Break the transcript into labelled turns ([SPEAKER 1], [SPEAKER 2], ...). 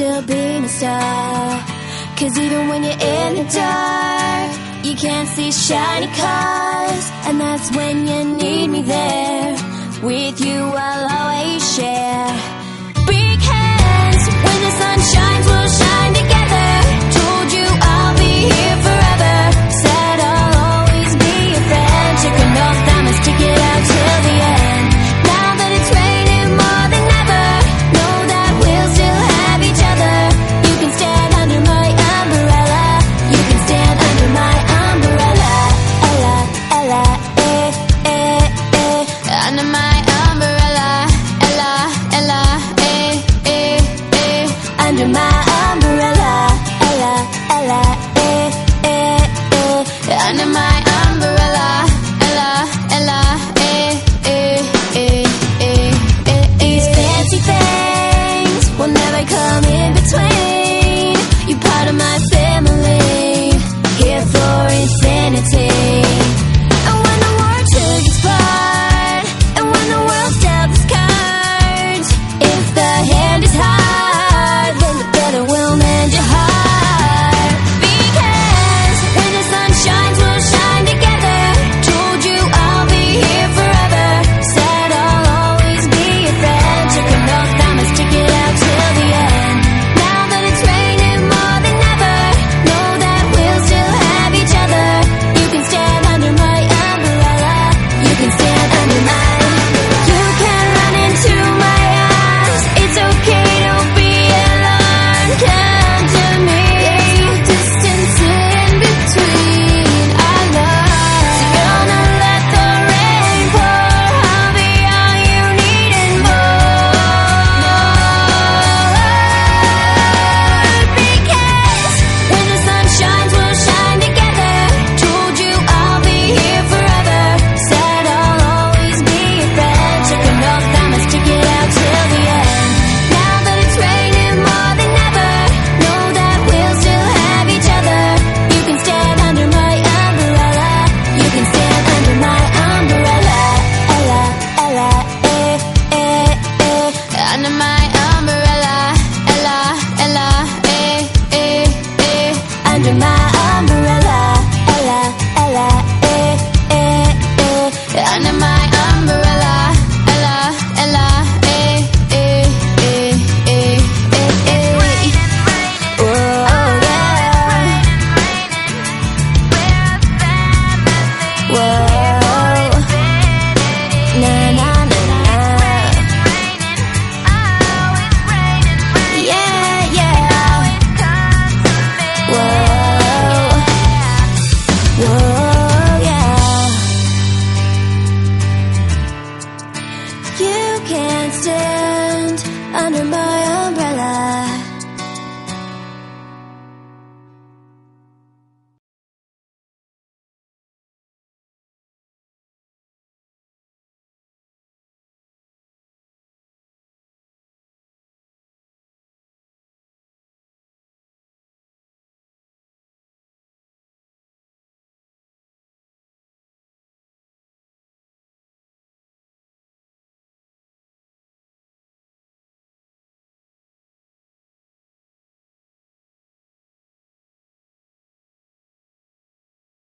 [SPEAKER 1] to being a star. Cause even when you're in the dark, you can't see shiny cars. And that's when you need me there. With you I'll always share. Big hands, when the sun shines we'll shine together. Told you I'll be here forever. Said I'll always be your friend. Took an oath I must stick it out till the end. Now that it's raining more than ever, know that we'll still have each other. You can stand under my umbrella. You can stand under my umbrella. Ella, Ella, under my umbrella. Ella, Ella, under my